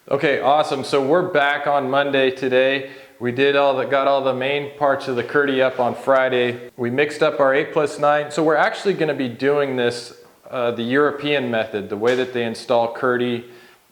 Okay, awesome. So we're back on Monday today. We got all the main parts of the Kerdi up on Friday. We mixed up our 8+9. So we're actually going to be doing this the European method, the way that they install Kerdi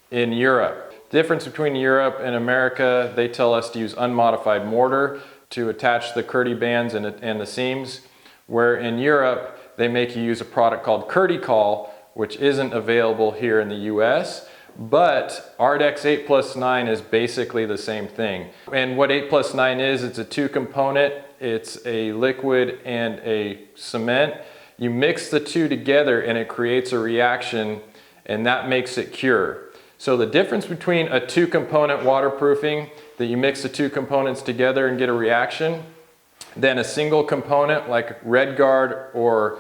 in Europe. The difference between Europe and America, they tell us to use unmodified mortar to attach the Kerdi bands and the seams, where in Europe they make you use a product called Kerdi-Coll, which isn't available here in the US. But Ardex 8+9 is basically the same thing. And what 8+9 is, it's a two-component. It's a liquid and a cement. You mix the two together and it creates a reaction, and that makes it cure. So the difference between a two-component waterproofing, that you mix the two components together and get a reaction, than a single component like RedGuard or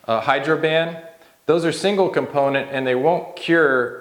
Hydroban, those are single component and they won't cure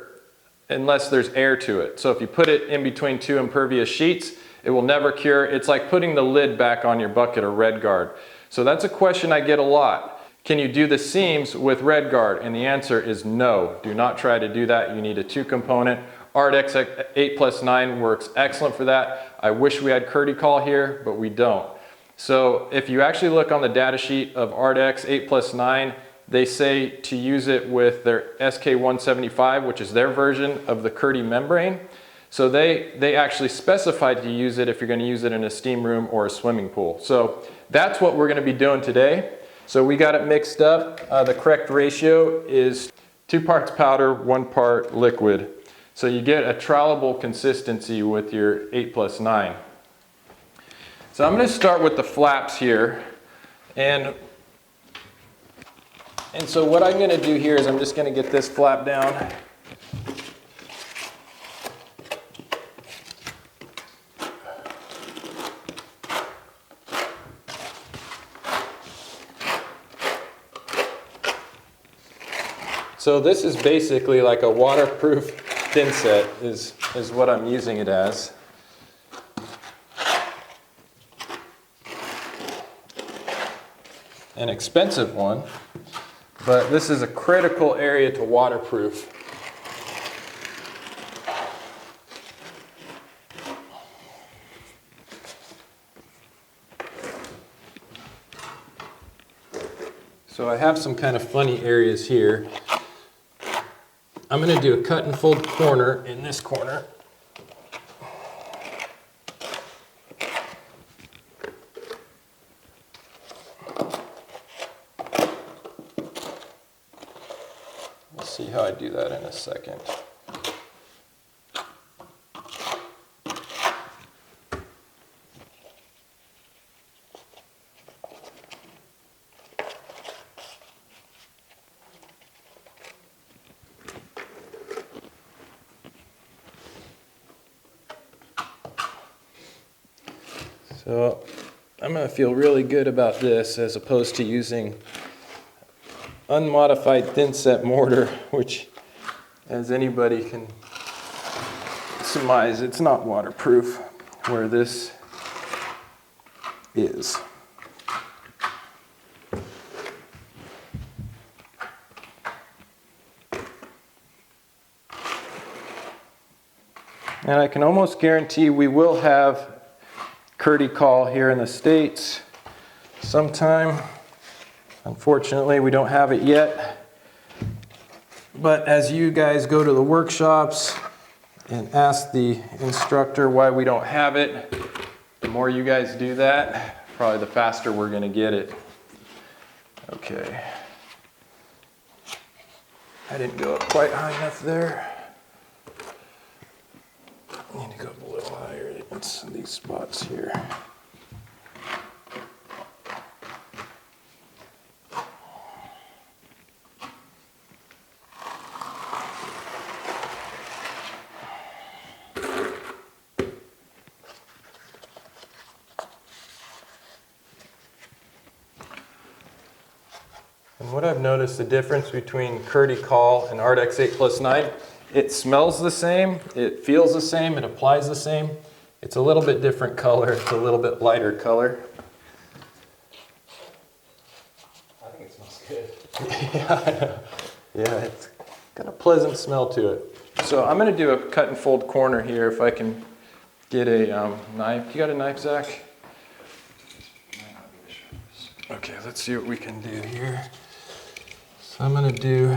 unless there's air to it. So if you put it in between two impervious sheets, it will never cure. It's like putting the lid back on your bucket of RedGuard. So that's a question I get a lot. Can you do the seams with RedGuard? And the answer is no. Do not try to do that. You need a two-component. Ardex 8+9 works excellent for that. I wish we had Kerdi-Coll here, but we don't. So if you actually look on the data sheet of Ardex 8+9, they say to use it with their SK175, which is their version of the Kerdi Membrane. So they actually specify to use it if you're going to use it in a steam room or a swimming pool. So that's what we're going to be doing today. So we got it mixed up. The correct ratio is 2 parts powder, 1 part liquid. So you get a trowelable consistency with your 8+9. So I'm going to start with the flaps here. And so what I'm going to do here is I'm just going to get this flap down. So this is basically like a waterproof THINSET is what I'm using it as. An expensive one, but this is a critical area to waterproof. So I have some kind of funny areas here. I'm going to do a cut and fold corner in this corner. We'll see how I do that in a second. So I'm going to feel really good about this as opposed to using unmodified THINSET mortar, which, as anybody can surmise, it's not waterproof, where this is. And I can almost guarantee we will have Kerdi-Coll here in the States sometime. Unfortunately, we don't have it yet. But as you guys go to the workshops and ask the instructor why we don't have it, the more you guys do that, probably the faster we're going to get it. Okay. I didn't go up quite high enough there. I need to go up a little higher. It's these spots here. And what I've noticed the difference between Kerdi-Coll and Ardex 8+9, it smells the same, it feels the same, it applies the same. It's a little bit different color, it's a little bit lighter color. I think it smells good. Yeah, I know. Yeah, it's got a pleasant smell to it. So I'm going to do a cut and fold corner here if I can get a knife. You got a knife, Zach? Okay, let's see what we can do here. So I'm going to do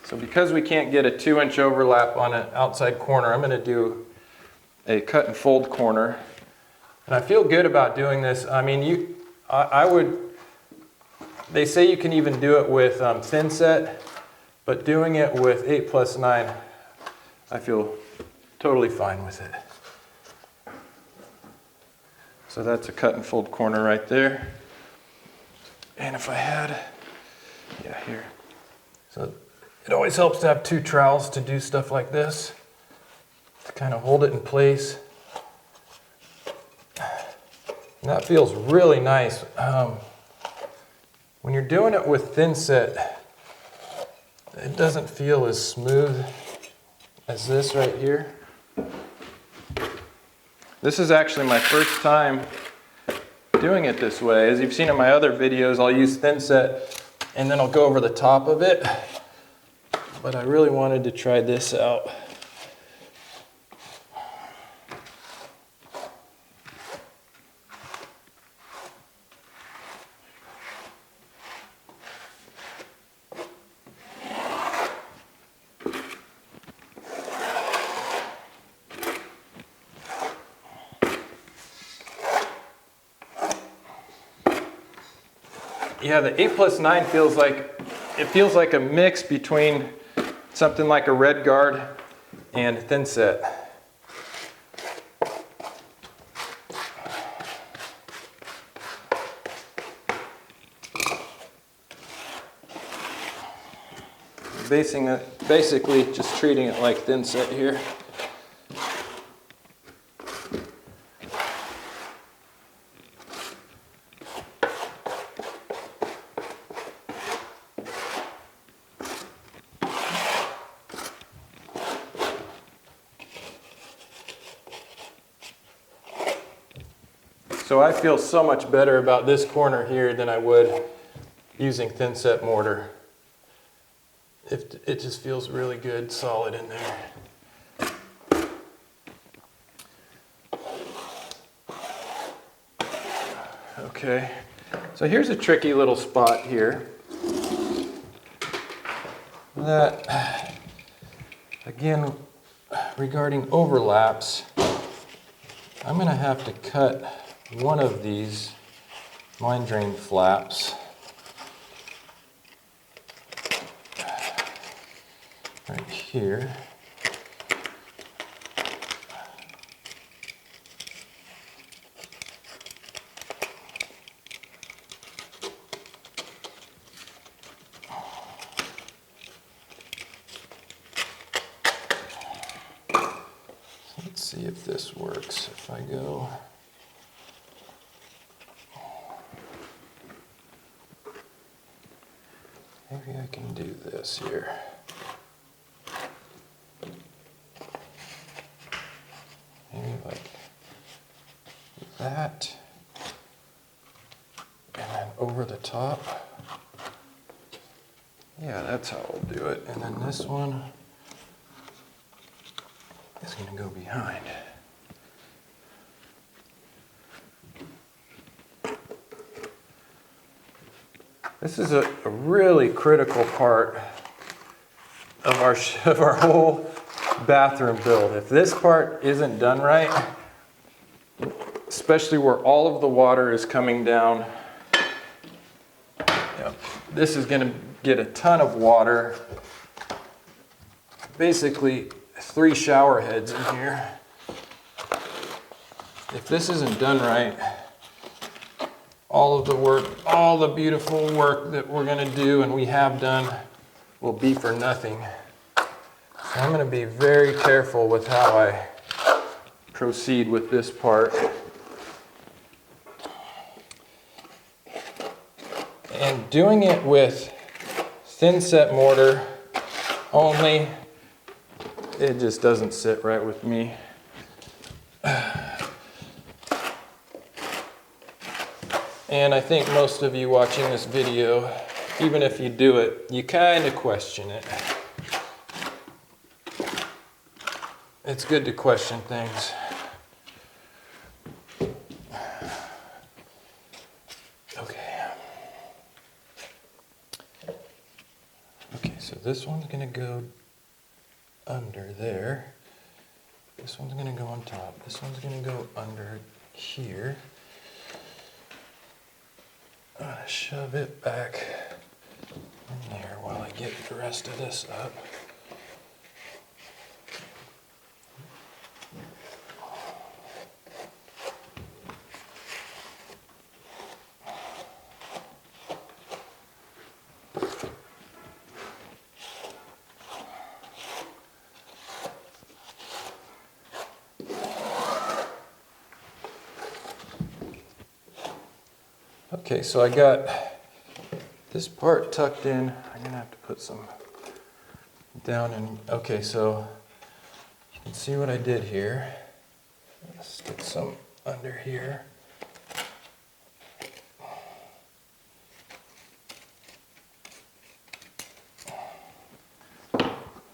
so because we can't get a 2-inch overlap on an outside corner, I'm going to do a cut and fold corner. And I feel good about doing this. I mean, they say you can even do it with THINSET, but doing it with 8+9, I feel totally fine with it. So that's a cut and fold corner right there. And if I had, yeah, here. So it always helps to have 2 trowels to do stuff like this, to kind of hold it in place. And that feels really nice. When you're doing it with THINSET, it doesn't feel as smooth as this right here. This is actually my first time doing it this way. As you've seen in my other videos, I'll use THINSET and then I'll go over the top of it. But I really wanted to try this out. Yeah, the 8+9 feels like a mix between something like a red guard and THINSET. Basically just treating it like THINSET here. So I feel so much better about this corner here than I would using THINSET mortar. It just feels really good, solid in there. Okay, so here's a tricky little spot here. That, again, regarding overlaps, I'm going to have to cut one of these line drain flaps right here. Let's see if this works. If I go maybe I can do this here. Maybe like that. And then over the top. Yeah, that's how I'll do it. And then this one is going to go behind. This is a really critical part of our whole bathroom build. If this part isn't done right, especially where all of the water is coming down, this is going to get a ton of water. Basically 3 shower heads in here. If this isn't done right, all of the work, all the beautiful work that we're going to do and we have done will be for nothing. So I'm going to be very careful with how I proceed with this part. And doing it with THINSET mortar only it just doesn't sit right with me. And I think most of you watching this video, even if you do it, you kind of question it. It's good to question things. Okay, so this one's going to go under there. This one's going to go on top. This one's going to go under here. I'm going to shove it back in there while I get the rest of this up. Okay, so I got this part tucked in. I'm gonna have to put some down in. Okay, so you can see what I did here. Let's stick some under here.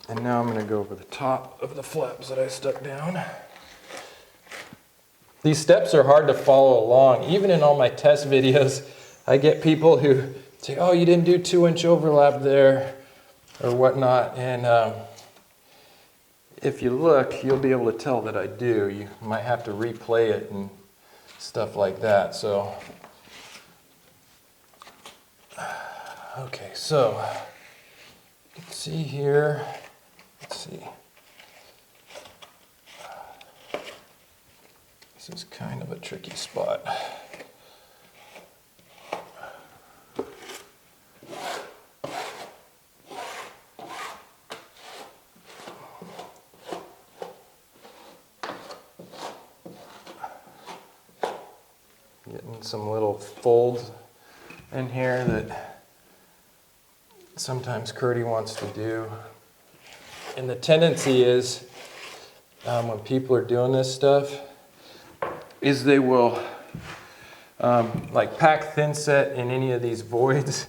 And now I'm gonna go over the top of the flaps that I stuck down. These steps are hard to follow along. Even in all my test videos, I get people who say, oh, you didn't do 2-inch overlap there or whatnot. And if you look, you'll be able to tell that I do. You might have to replay it and stuff like that. So, okay, so you can see here, let's see. This is kind of a tricky spot. Getting some little folds in here that sometimes Kerdi wants to do. And the tendency is, when people are doing this stuff, is they will like pack THINSET in any of these voids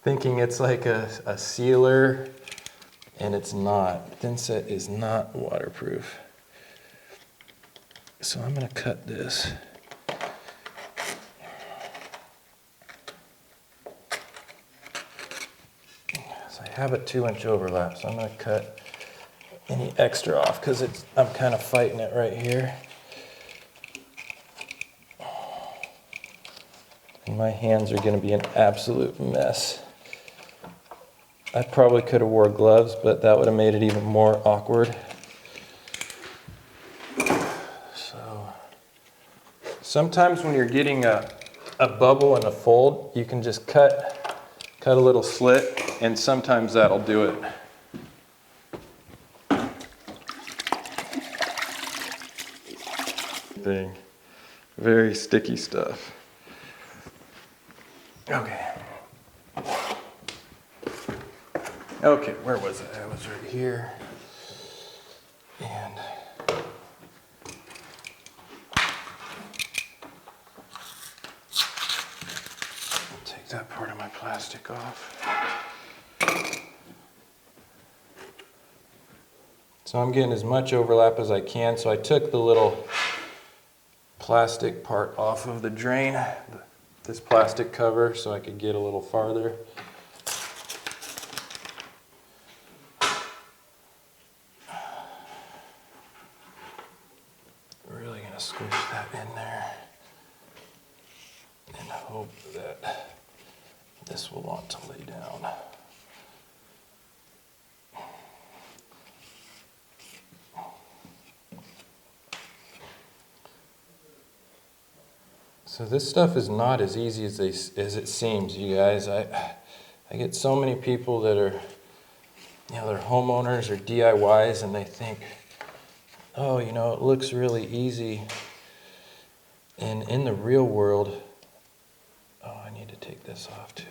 thinking it's like a sealer, and it's not. THINSET is not waterproof. So I'm going to cut this. So I have a 2-inch overlap, so I'm going to cut any extra off because I'm kind of fighting it right here. My hands are going to be an absolute mess. I probably could have wore gloves, but that would have made it even more awkward. So sometimes when you're getting a bubble and a fold, you can just cut a little slit, and sometimes that'll do it. Thing. Very sticky stuff. Okay. Okay, where was it? I was right here. And I'll take that part of my plastic off. So I'm getting as much overlap as I can. So I took the little plastic part off of the drain, this plastic cover, so I could get a little farther. Really gonna squish that in there and hope that this will want to lay down. So this stuff is not as easy as it seems, you guys. I get so many people that are, they're homeowners or DIYs, and they think, oh, it looks really easy. And in the real world, oh, I need to take this off too.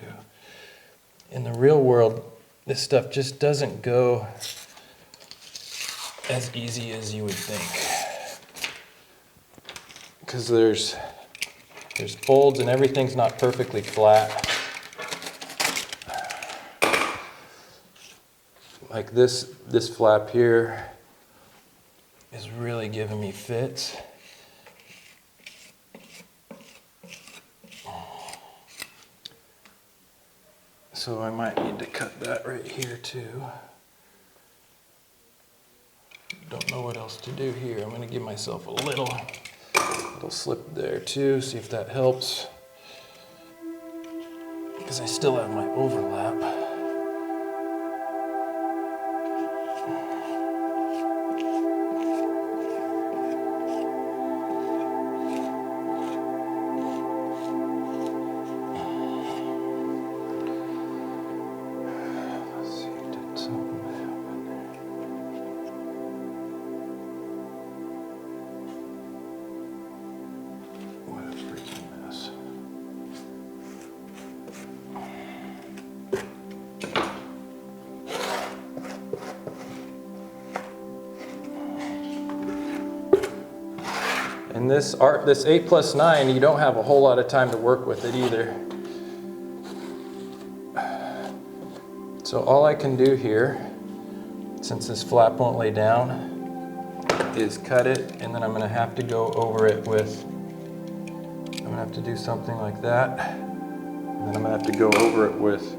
In the real world, this stuff just doesn't go as easy as you would think. Because there's folds and everything's not perfectly flat. Like this flap here is really giving me fits. So I might need to cut that right here too. Don't know what else to do here. I'm going to give myself a little slip there too, see if that helps. Because I still have my overlap. And this 8+9, you don't have a whole lot of time to work with it either. So all I can do here, since this flap won't lay down, is cut it, and then I'm going to have to go over it with, I'm going to have to do something like that, and then I'm going to have to go over it with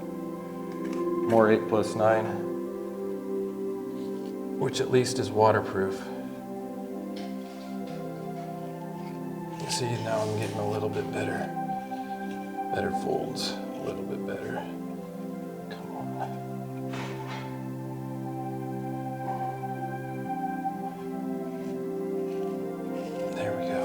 more 8+9, which at least is waterproof. See, now I'm getting a little bit better folds, a little bit better. Come on. There we go.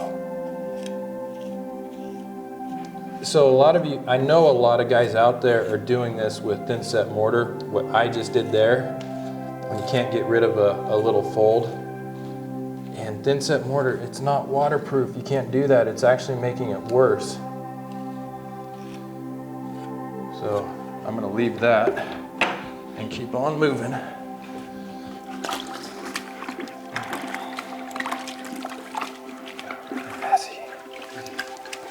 So a lot of you, I know a lot of guys out there are doing this with THINSET mortar, what I just did there, when you can't get rid of a little fold. And THINSET mortar, it's not waterproof. You can't do that. It's actually making it worse. So I'm going to leave that and keep on moving. Messy.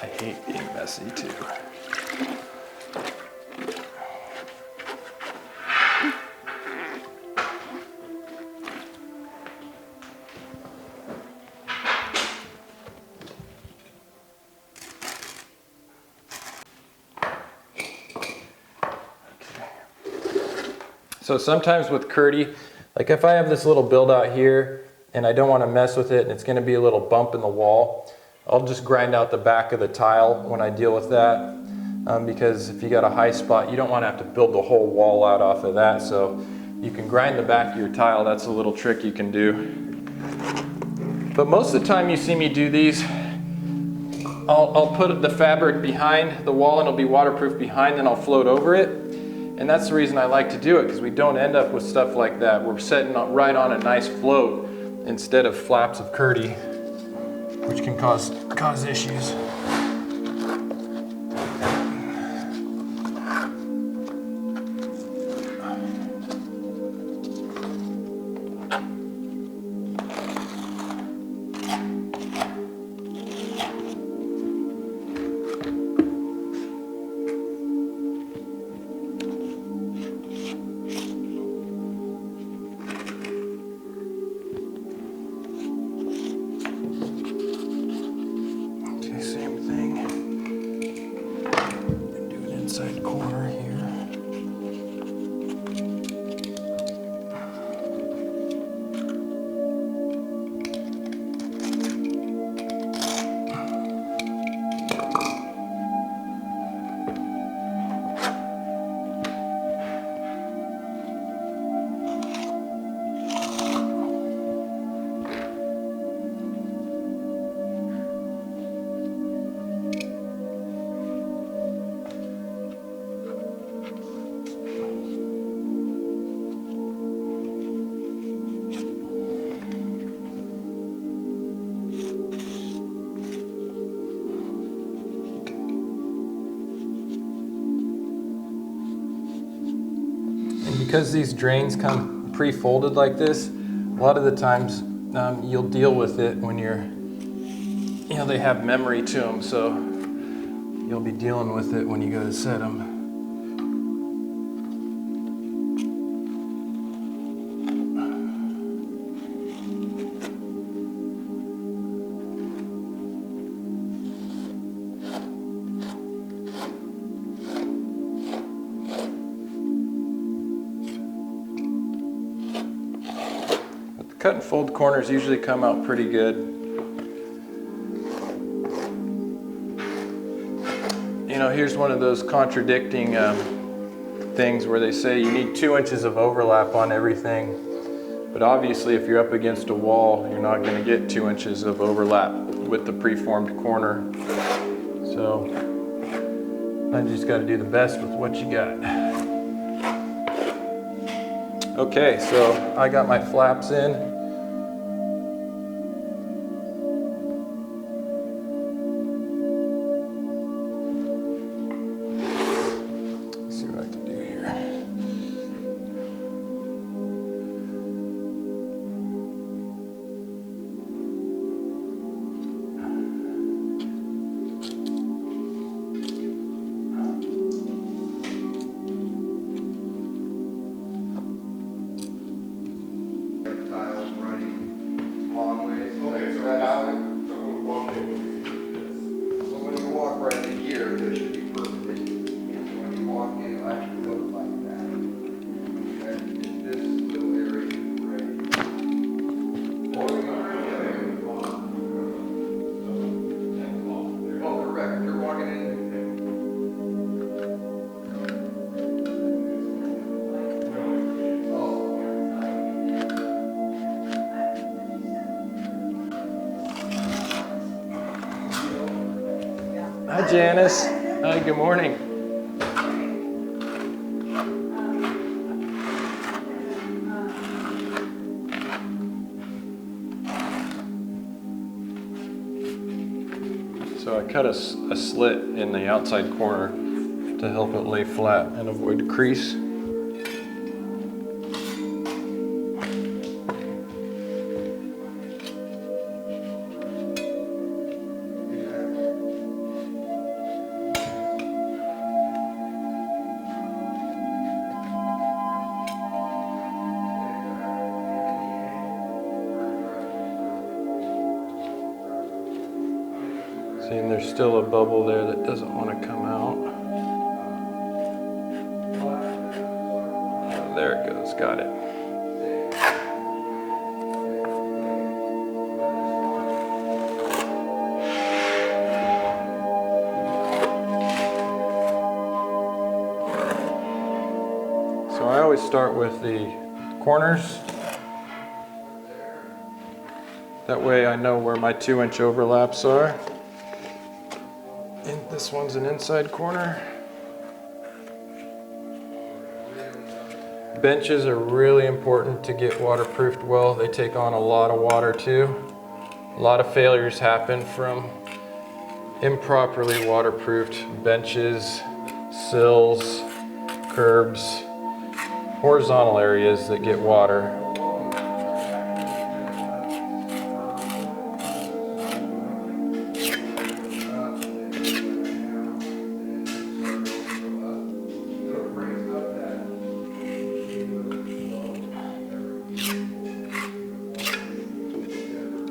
I hate being messy too. So sometimes with Kerdi, like if I have this little build out here and I don't want to mess with it and it's going to be a little bump in the wall, I'll just grind out the back of the tile when I deal with that. Because if you got a high spot, you don't want to have to build the whole wall out off of that. So you can grind the back of your tile. That's a little trick you can do. But most of the time you see me do these, I'll put the fabric behind the wall and it'll be waterproof behind, then I'll float over it. And that's the reason I like to do it, because we don't end up with stuff like that. We're setting right on a nice float instead of flaps of Kerdi, which can cause issues. Corner here. Because these drains come pre-folded like this, A lot of the times you'll deal with it when you're, they have memory to them, so you'll be dealing with it when you go to set them. Cut and fold corners usually come out pretty good. Here's one of those contradicting things where they say you need 2 inches of overlap on everything. But obviously if you're up against a wall, you're not going to get 2 inches of overlap with the preformed corner. So you just got to do the best with what you got. Okay, so I got my flaps in. Hi, Janice. Hi, good morning. So I cut a slit in the outside corner to help it lay flat and avoid the crease. See, and there's still a bubble there that doesn't want to come out. There it goes, got it. So I always start with the corners. That way I know where my 2-inch overlaps are. And this one's an inside corner. Benches are really important to get waterproofed well. They take on a lot of water too. A lot of failures happen from improperly waterproofed benches, sills, curbs, horizontal areas that get water.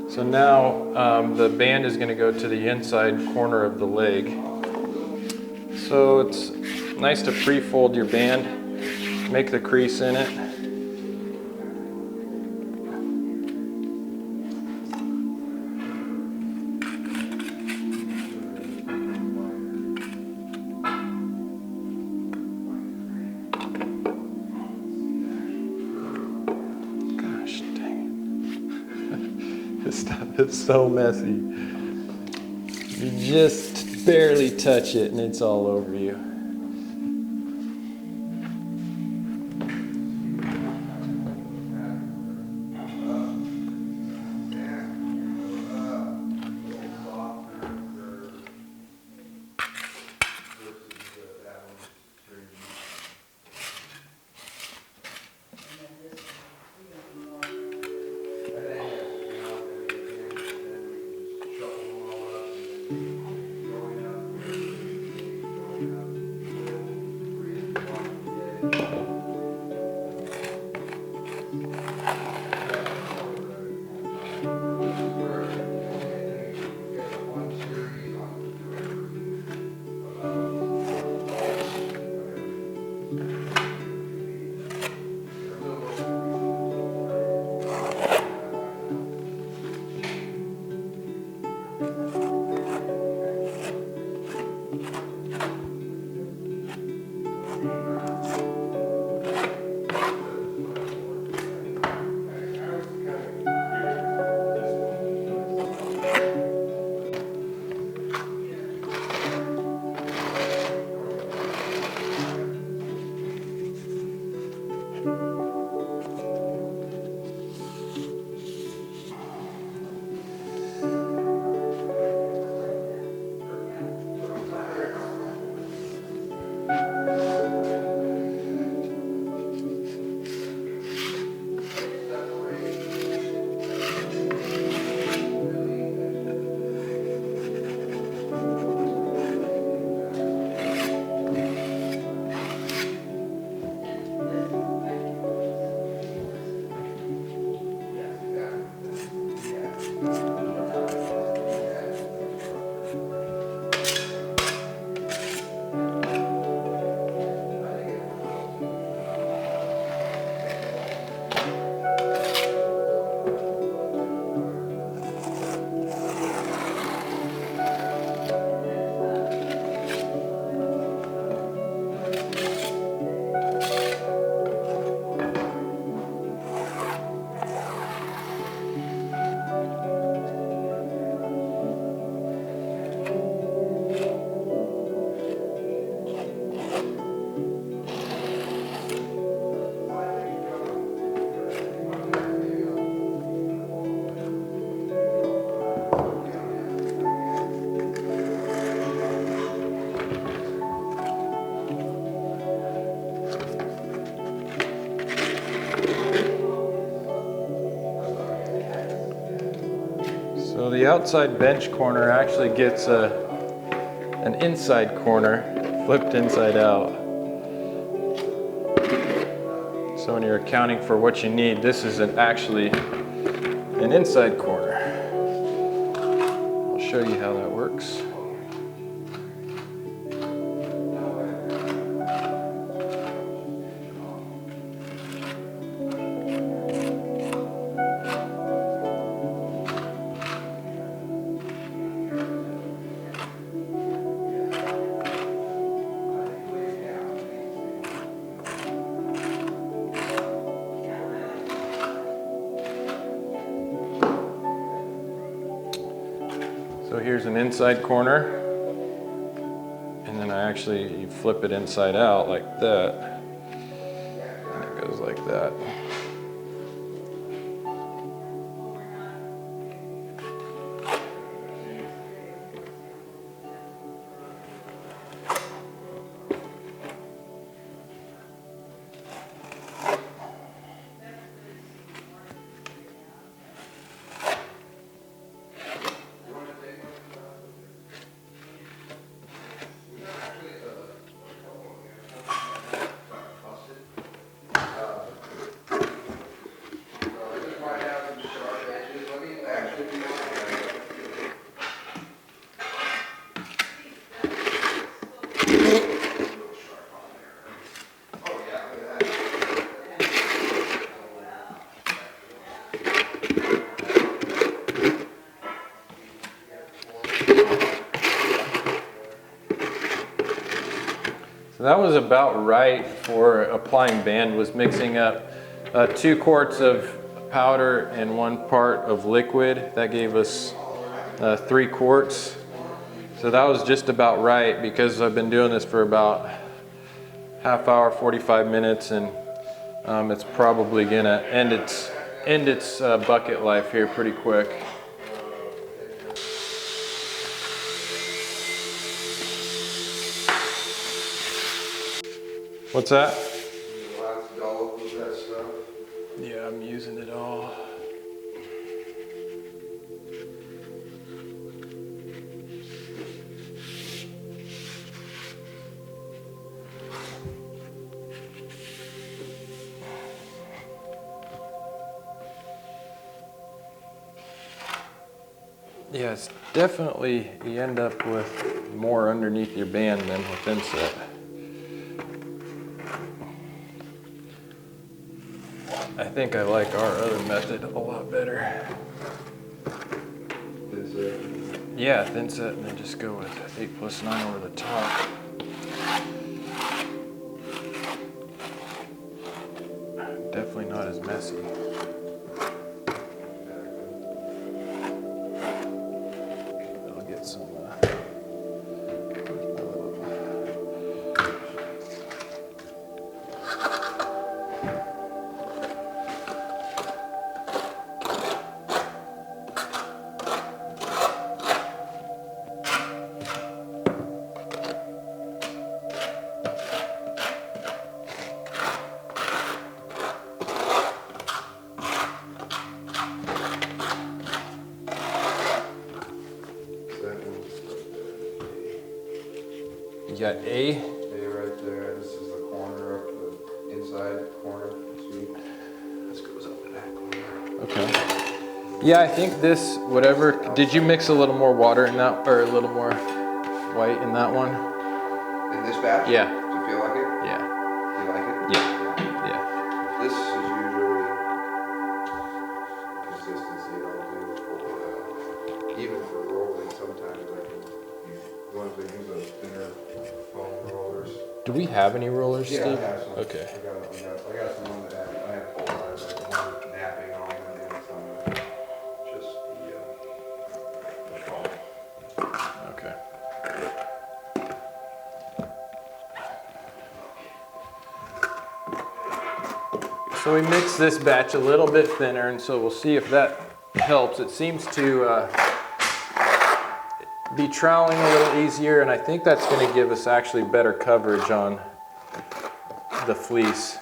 So now the band is going to go to the inside corner of the leg. So it's nice to pre-fold your band, make the crease in it. This stuff is so messy. You just barely touch it and it's all over you. So the outside bench corner actually gets an inside corner flipped inside out. So when you're accounting for what you need, this is actually an inside corner. I'll show you how that works. So here's an inside corner, and then you flip it inside out like that, and it goes like that. So that was about right for applying band. Was mixing up 2 quarts of powder and 1 part of liquid. That gave us 3 quarts. So that was just about right because I've been doing this for about half hour, 45 minutes, and it's probably gonna end its bucket life here pretty quick. What's that? Yeah, I'm using it all. Yeah, it's definitely, you end up with more underneath your band than with THINSET. I think I like our other method a lot better. THINSET? Yeah, THINSET, and then just go with 8+9 over the top. Definitely not as messy. I'll get some You got A? A right there. This is the corner of the inside corner. See? This goes up in that corner. Okay. Yeah, I think this, whatever, did you mix a little more water in that, or a little more white in that one? In this batch? Yeah. Do you feel like it? Yeah. Do you like it? Yeah. Yeah. This is usually consistency I'll do for, even for rolling. Sometimes I can, ones that use those thinner foam rollers. Do we have any rollers, Yeah, Steve? I have some. Okay. I got some ones that I have full size, like the one with napping on them, and some just the foam. Okay. So we mix this batch a little bit thinner, and so we'll see if that helps. It seems to be troweling a little easier, and I think that's going to give us actually better coverage on the fleece.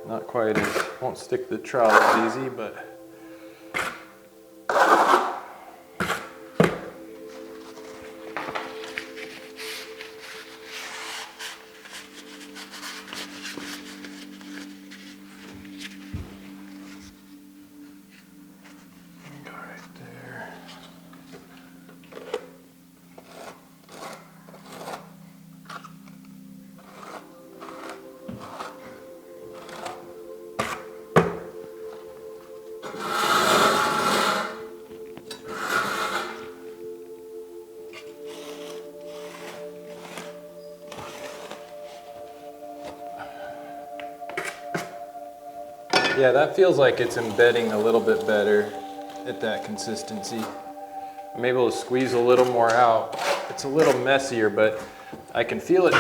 Not quite as, won't stick the trowel as easy, but go right there. Yeah, that feels like it's embedding a little bit better at that consistency. I'm able to squeeze a little more out. It's a little messier, but I can feel it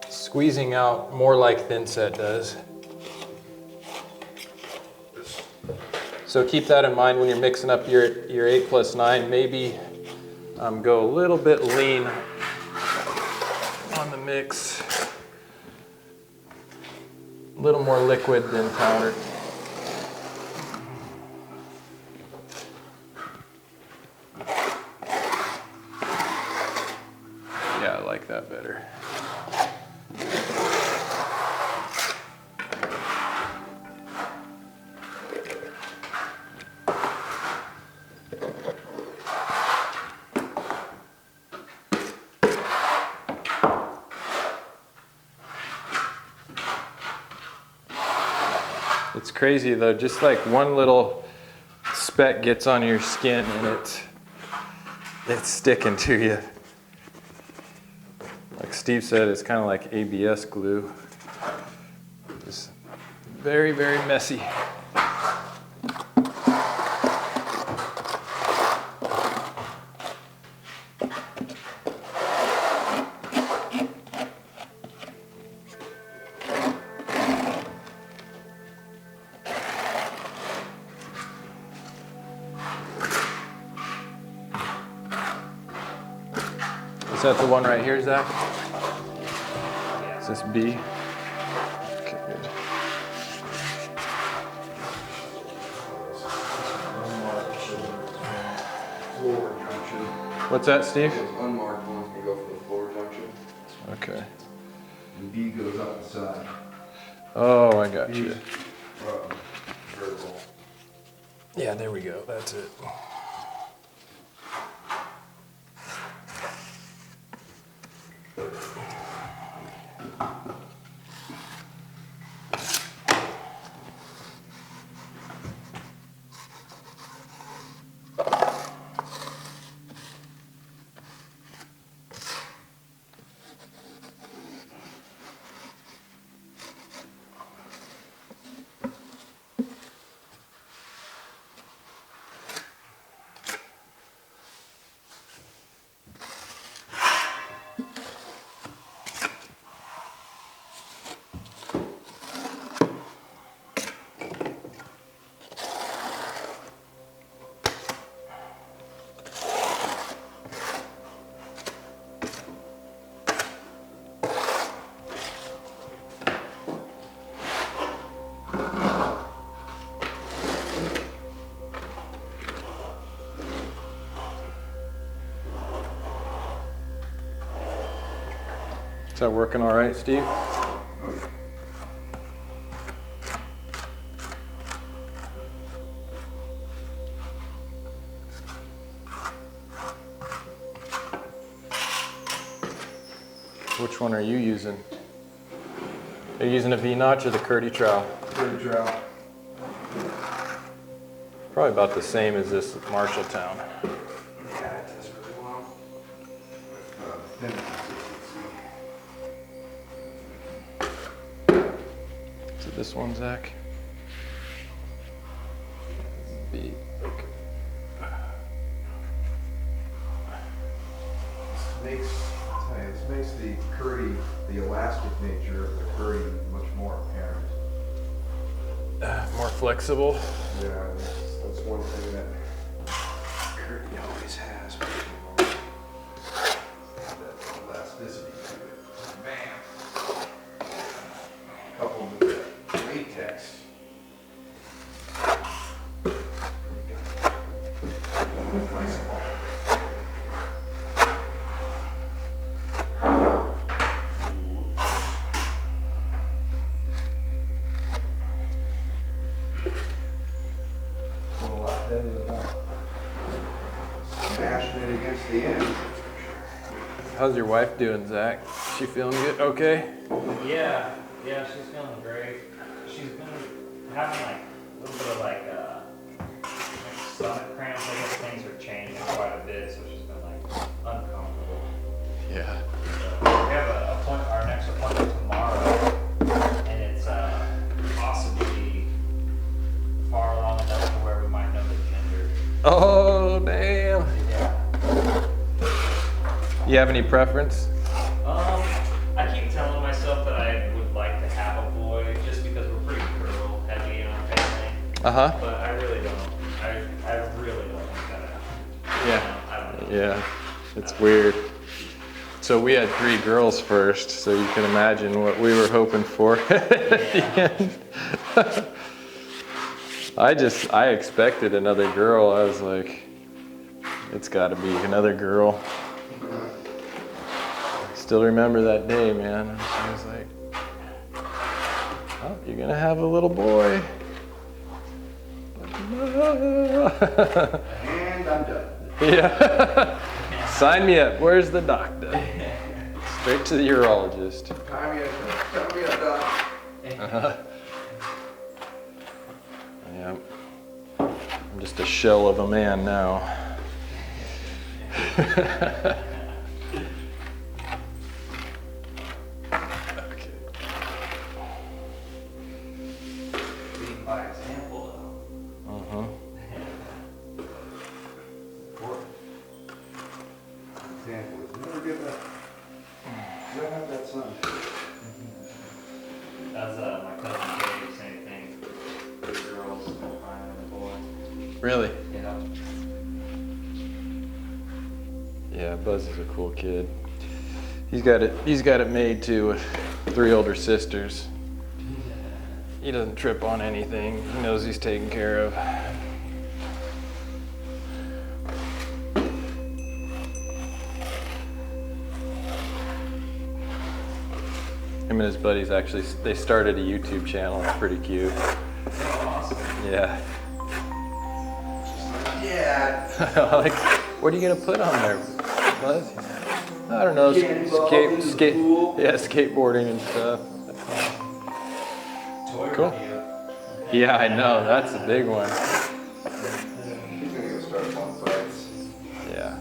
squeezing out more like THINSET does. So keep that in mind when you're mixing up your 8+9. Maybe go a little bit lean on the mix. A little more liquid than powder. Yeah, I like that better. It's crazy though, just like one little speck gets on your skin and it's sticking to you. Like Steve said, it's kind of like ABS glue. Just very, very messy. Is that the one right here, Zach? Is this B? Okay, good. One more floor junction. What's that, Steve? Those unmarked ones can go for the floor junction. Okay. And B goes up the side. Oh, I got you. Vertical. Yeah, there we go. That's it. Is that working all right, Steve? Which one are you using? Are you using a V-notch or the Kerdi trowel? Kerdi trowel. Probably about the same as this Marshalltown. Yeah, it does really well. Thin consistency. Is it this one, Zach? B. Okay. This makes the Kerdi, the elastic nature of the Kerdi much more apparent. More flexible. Yeah, that's one thing that Kerdi always has. That elasticity to it. Bam! Coupled with the latex. Flexible. Smashing it against the end. How's your wife doing, Zach? She feeling good? Okay? Yeah, she's feeling great. She's been having like a little bit of like stomach cramps. I guess things are changing quite a bit, so she's been like uncomfortable. Yeah. So we have our next appointment tomorrow, and it's possibly far along enough to where we might know the gender. Oh, damn. Yeah. You have any preference? I keep telling myself that I would like to have a boy just because we're pretty girl heavy in our family. Uh-huh. But I really don't. I really don't think that happens. Yeah. I don't know. Yeah. It's weird. So we had 3 girls first, so you can imagine what we were hoping for at the end. I expected another girl. I was like, it's got to be another girl. Still remember that day, man. I was like, oh, you're going to have a little boy. And I'm done. Yeah. Sign me up. Where's the doctor? Straight to the urologist. Time me up, Doc. Yeah. I'm just a shell of a man now. Okay. Lead by example, though. Uh-huh. Example is never give that. Never have that son. That's my cousin Dave, same thing. 3 girls, no fine and a boy. Really? Yeah. Yeah, Buzz is a cool kid. He's got it made too with 3 older sisters. He doesn't trip on anything. He knows he's taken care of. Him and his buddies actually, they started a YouTube channel. It's pretty cute. Awesome. Yeah. Yeah. Like, what are you gonna put on there, Buzz? I don't know. Skateboarding and stuff. Toy Cool. review. Yeah, I know. That's a big one. He's gonna go start on fights. Yeah.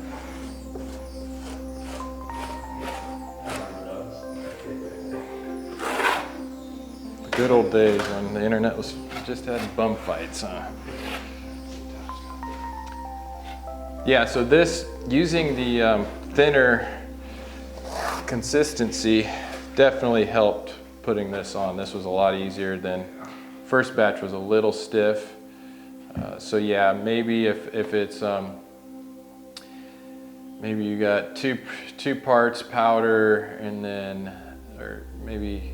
The good old days when the internet was just had bum fights, huh? Yeah, so this, using the thinner consistency definitely helped putting this on. This was a lot easier than, first batch was a little stiff. So yeah, maybe if it's, maybe you got two parts powder and then, or maybe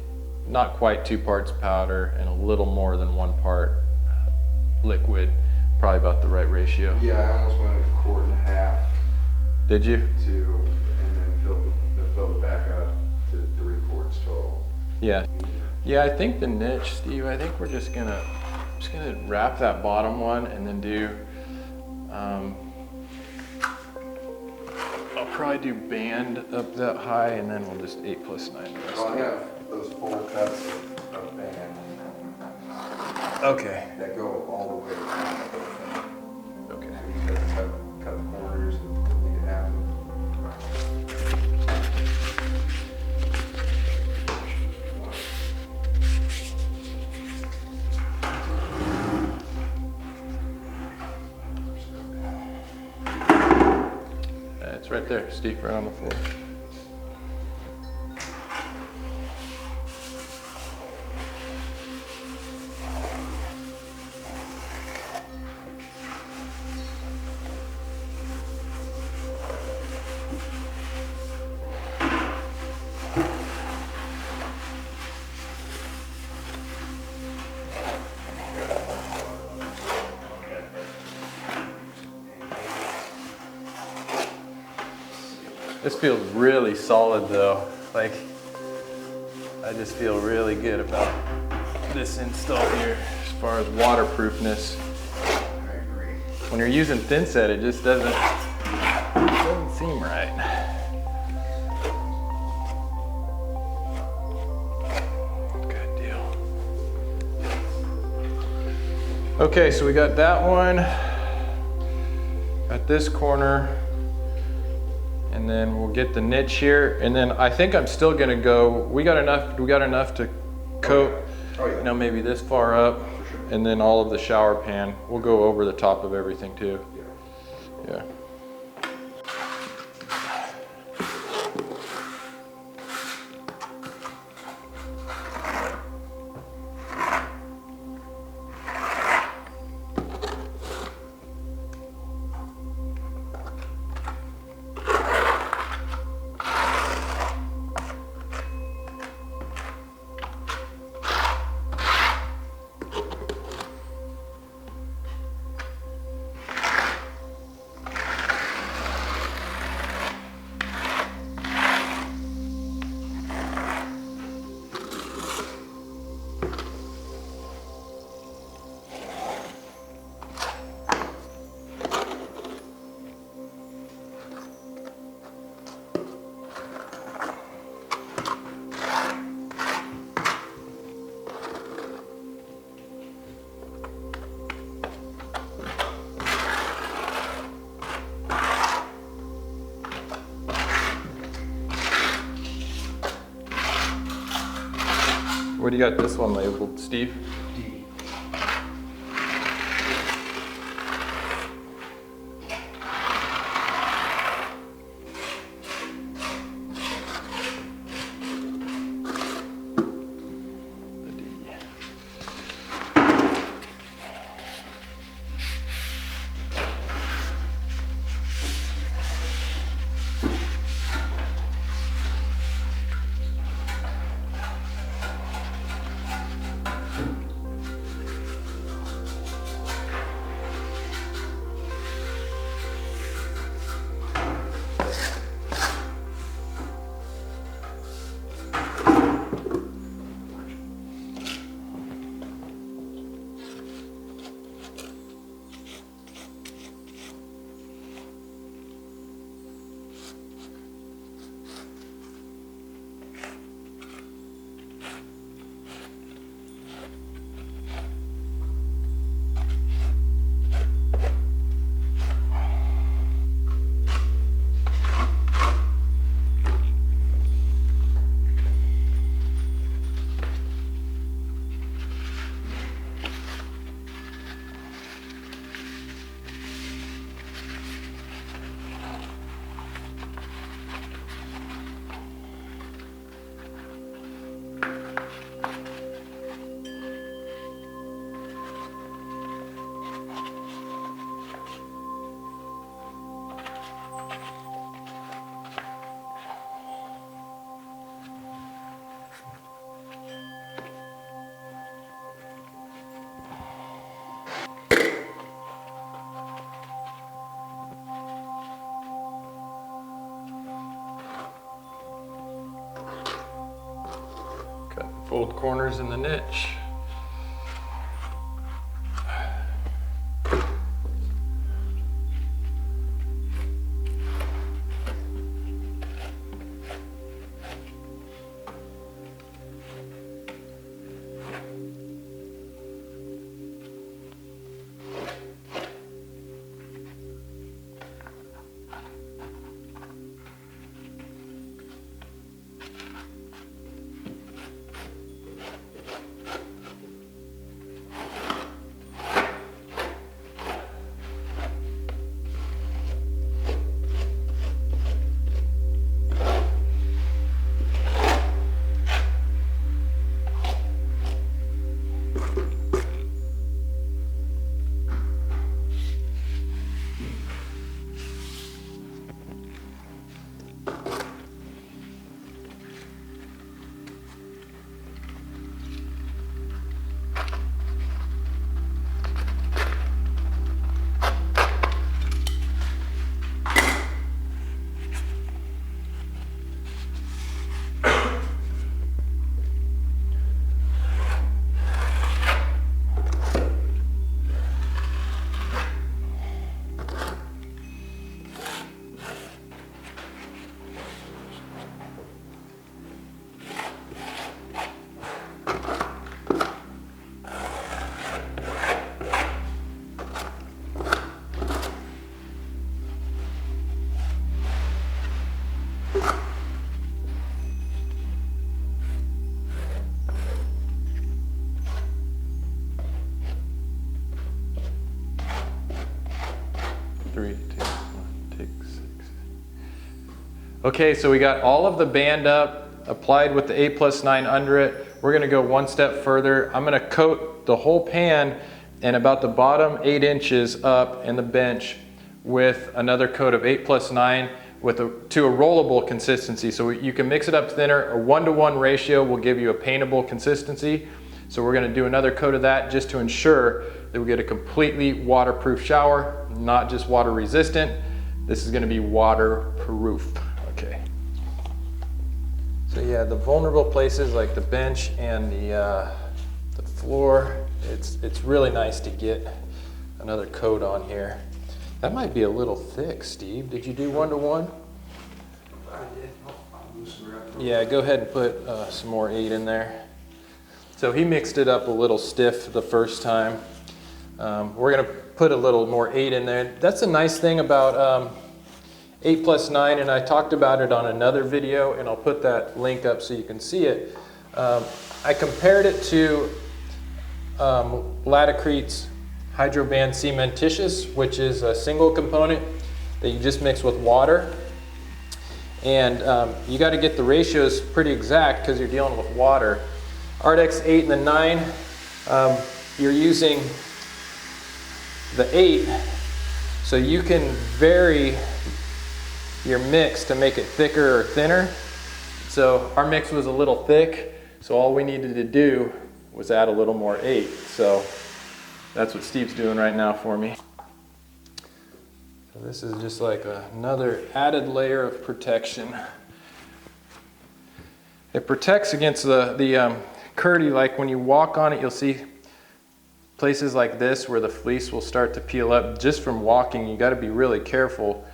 not quite 2 parts powder and a little more than 1 part liquid, probably about the right ratio. Yeah, I almost went a quart and a half Did you? to, and then filled it back up to 3 quarts total. Yeah. Yeah, I think the niche, Steve, I think we're just gonna wrap that bottom one and then do, I'll probably do band up that high and then we'll just 8+9 the rest Well, of I it. have those 4 cuts of band Okay. that go all the way around the whole thing. Okay. So you cut the corners and leave it half. It's right there, Steve, right on the floor. This feels really solid though. Like, I just feel really good about this install here as far as waterproofness. I agree. When you're using THINSET, it just doesn't seem right. Good deal. Okay, so we got that one. Got this corner. And then we'll get the niche here. And then I think I'm still gonna go, we got enough to coat, Oh, yeah. you know, maybe this far up. For sure. And then all of the shower pan. We'll go over the top of everything too. Yeah. Yeah. What do you got this one labeled, Steve? D. The D. Gold corners in the niche. Okay, so we got all of the band up, applied with the 8+9 under it. We're gonna go one step further. I'm gonna coat the whole pan and about the bottom 8 inches up in the bench with another coat of 8+9 to a rollable consistency. So you can mix it up thinner. A 1-to-1 ratio will give you a paintable consistency. So we're gonna do another coat of that just to ensure that we get a completely waterproof shower, not just water resistant. This is gonna be waterproof. Okay. So yeah, the vulnerable places like the bench and the floor, it's really nice to get another coat on here. That might be a little thick, Steve. Did you do 1-to-1? Yeah, go ahead and put some more 8 in there. So he mixed it up a little stiff the first time. We're gonna put a little more 8 in there. That's a nice thing about 8+9, and I talked about it on another video, and I'll put that link up so you can see it. I compared it to Laticrete's Hydroban cementitious, which is a single component that you just mix with water. And you got to get the ratios pretty exact because you're dealing with water. Ardex 8 and the 9, you're using the 8, so you can vary your mix to make it thicker or thinner. So our mix was a little thick, so all we needed to do was add a little more 8. So that's what Steve's doing right now for me. So this is just like another added layer of protection. It protects against the Kerdi, like when you walk on it, you'll see places like this where the fleece will start to peel up just from walking. You got to be really careful.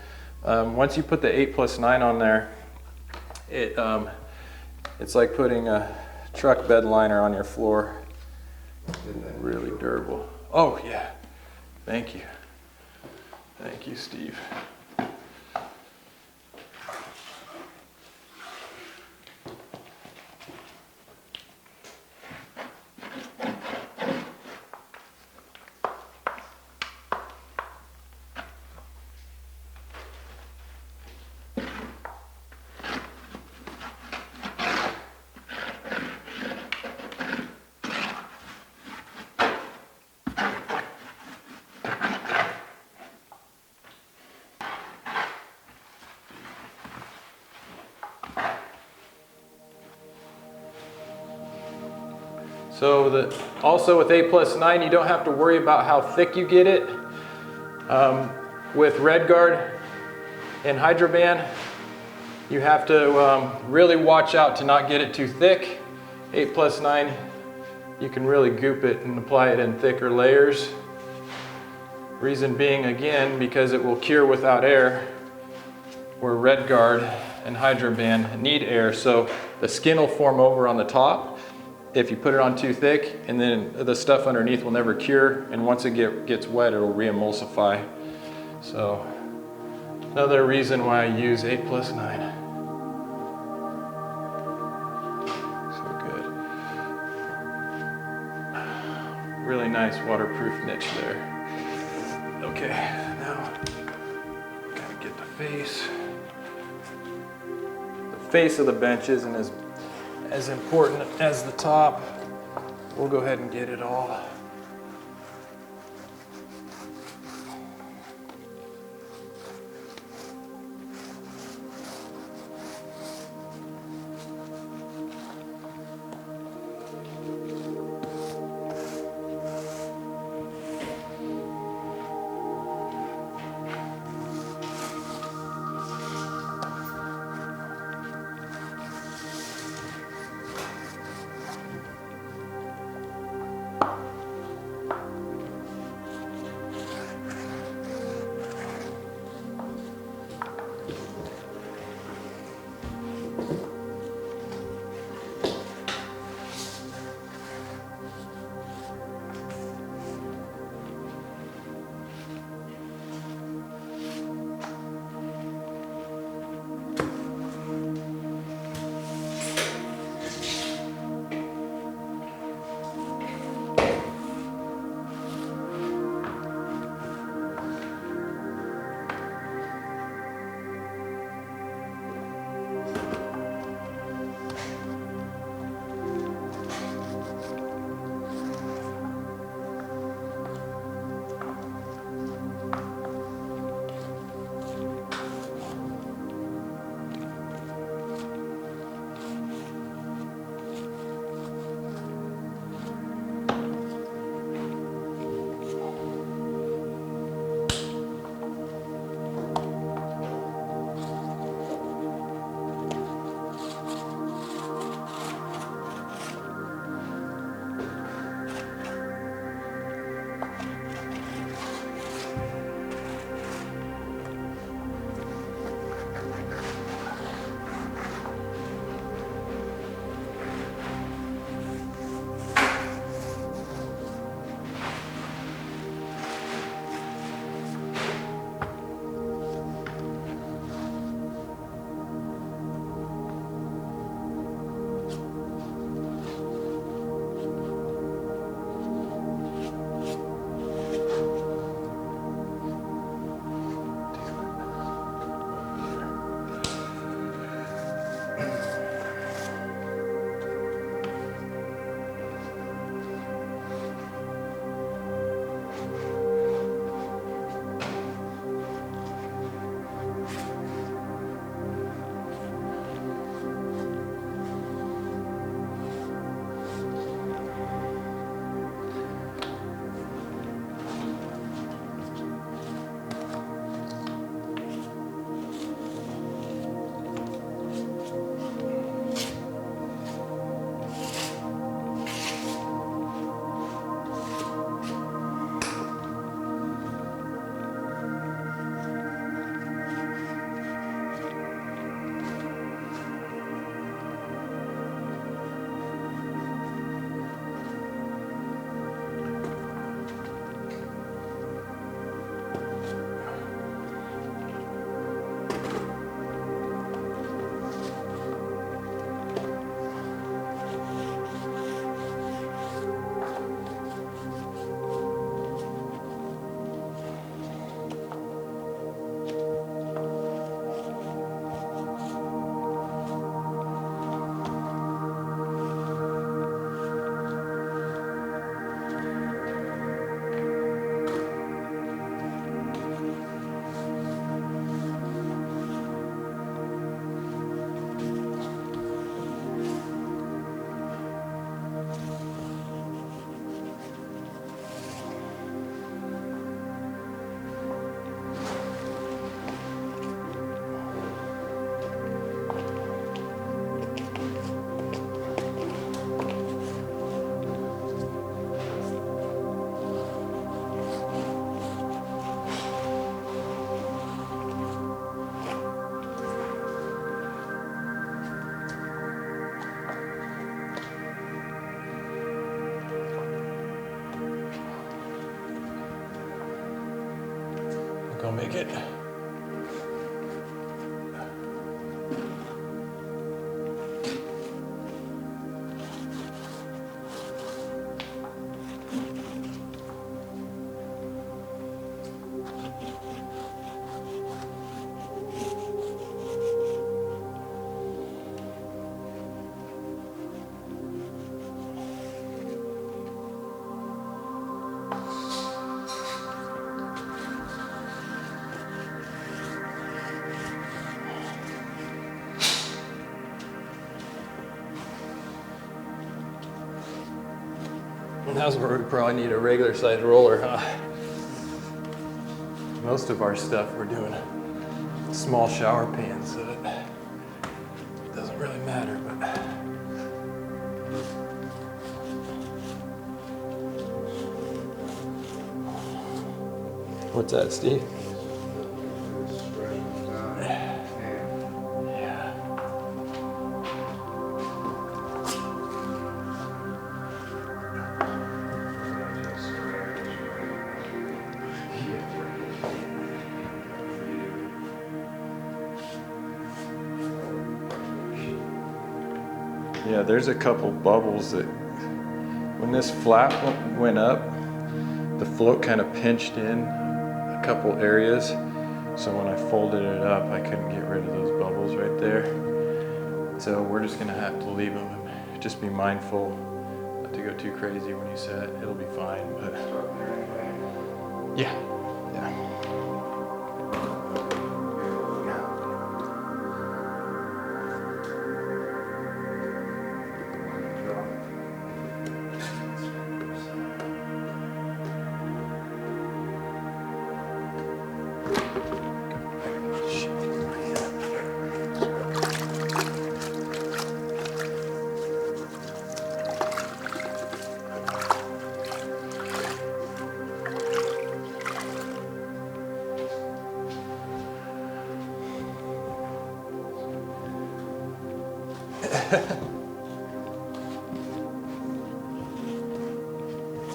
Once you put the 8+9 on there, it's like putting a truck bed liner on your floor. Really durable. Oh yeah, thank you. Thank you, Steve. So also with 8+9, you don't have to worry about how thick you get it. With RedGuard and Hydroban, you have to really watch out to not get it too thick. 8+9, you can really goop it and apply it in thicker layers. Reason being, again, because it will cure without air, where Red Guard and Hydroban need air, so the skin will form over on the top if you put it on too thick, and then the stuff underneath will never cure, and once it gets wet, it'll re-emulsify. So another reason why I use 8+9. So good. Really nice waterproof niche there. Okay, now gotta get the face. The face of the bench isn't as important as the top. We'll go ahead and get it all. it. And that's where we probably need a regular size roller, huh? Most of our stuff we're doing small shower pans, so it doesn't really matter, but. What's that, Steve? Yeah, there's a couple bubbles that, when this flap went up, the float kind of pinched in a couple areas. So when I folded it up, I couldn't get rid of those bubbles right there. So we're just gonna have to leave them and just be mindful not to go too crazy when you set. It'll be fine, but yeah.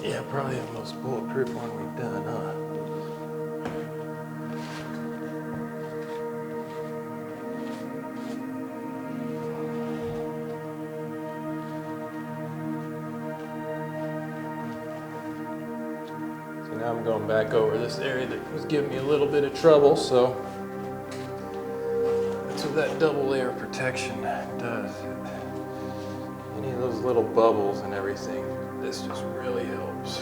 Yeah, probably the most bulletproof one we've done, huh? So now I'm going back over this area that was giving me a little bit of trouble, so that's what that double layer protection does. Any of those little bubbles and everything, this just really helps.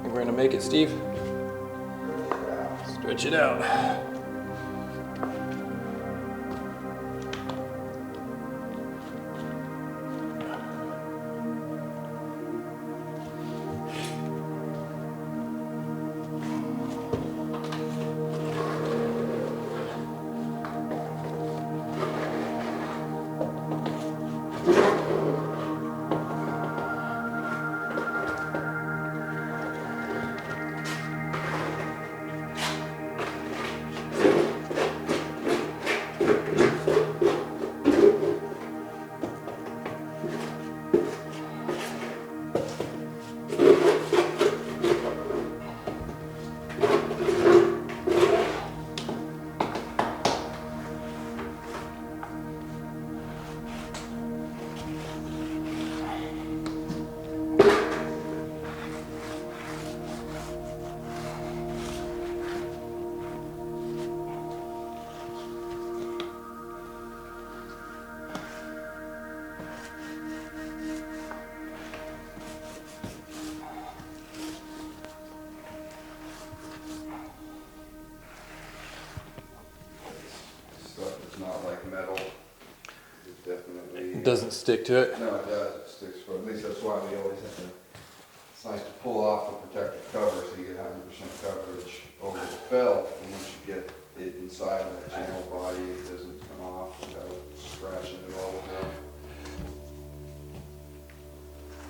We're gonna make it, Steve. Stretch it out. not like metal. It definitely. It doesn't stick to it. No, it does. It sticks for, at least that's why we always have to, it's nice to pull off the protective cover so you get 100% coverage over the felt. And once you get it inside of that channel body, it doesn't come off without scratching it all down.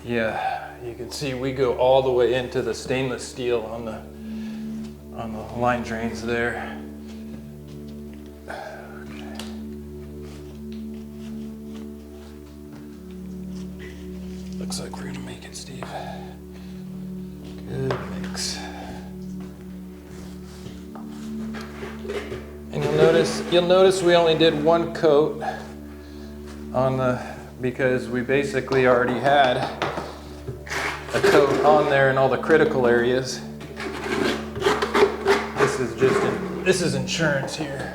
Yeah, you can see we go all the way into the stainless steel on the line drains there. Looks like we're gonna make it, Steve. Good mix. And you'll notice we only did one coat on the, because we basically already had a coat on there in all the critical areas. This is insurance here.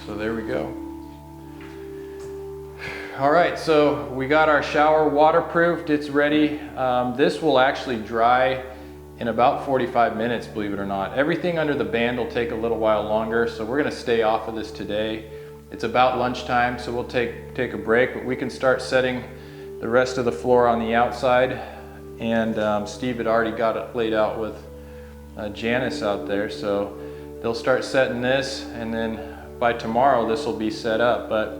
So there we go. All right, so we got our shower waterproofed, it's ready. This will actually dry in about 45 minutes, believe it or not. Everything under the band will take a little while longer, so we're gonna stay off of this today. It's about lunchtime, so we'll take a break, but we can start setting the rest of the floor on the outside. And Steve had already got it laid out with Janice out there, so they'll start setting this, and then by tomorrow this will be set up. But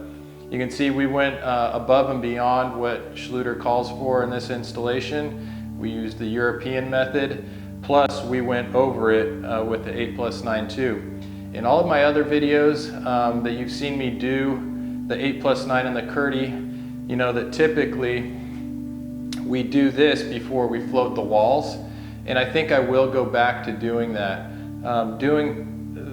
you can see we went above and beyond what Schluter calls for in this installation. We used the European method, plus we went over it with the 8+9 too. In all of my other videos that you've seen me do, the 8+9 and the Kerdi, you know that typically we do this before we float the walls. And I think I will go back to doing that. Doing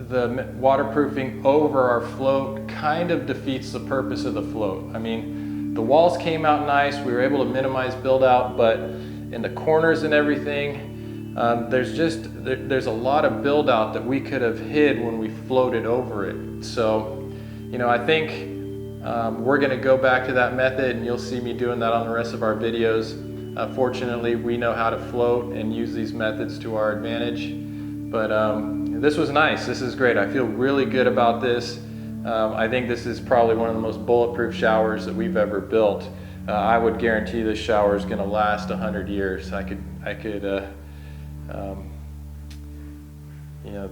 the waterproofing over our float kind of defeats the purpose of the float. I mean, the walls came out nice, we were able to minimize build out, but in the corners and everything, there's a lot of build out that we could have hid when we floated over it. So, you know, I think we're gonna go back to that method, and you'll see me doing that on the rest of our videos. Fortunately, we know how to float and use these methods to our advantage. But this was nice. This is great. I feel really good about this. I think this is probably one of the most bulletproof showers that we've ever built. I would guarantee this shower is going to last 100 years. You know,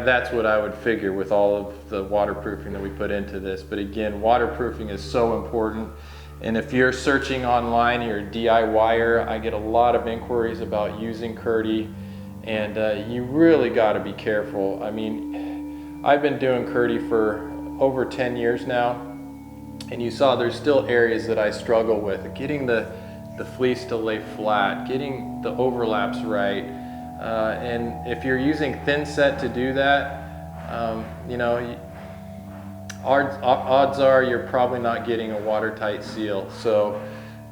that's what I would figure with all of the waterproofing that we put into this. But again, waterproofing is so important. And if you're searching online, you're a DIYer, I get a lot of inquiries about using Kerdi. And you really got to be careful. I mean, I've been doing Kerdi for over 10 years now, and you saw there's still areas that I struggle with. Getting the fleece to lay flat, getting the overlaps right. And if you're using THINSET to do that, you know, odds are you're probably not getting a watertight seal. So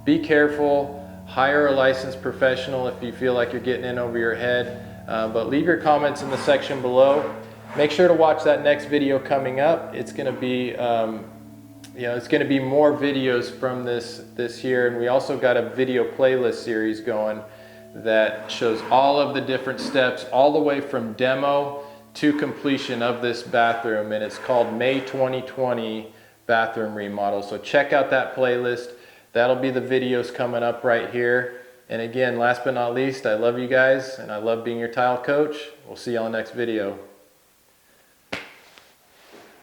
be careful. Hire a licensed professional if you feel like you're getting in over your head. But leave your comments in the section below. Make sure to watch that next video coming up. It's going to be, you know, it's going to be more videos from this year, and we also got a video playlist series going that shows all of the different steps, all the way from demo to completion of this bathroom, and it's called May 2020 Bathroom Remodel. So check out that playlist. That'll be the videos coming up right here. And again, last but not least, I love you guys, and I love being your tile coach. We'll see you on the next video.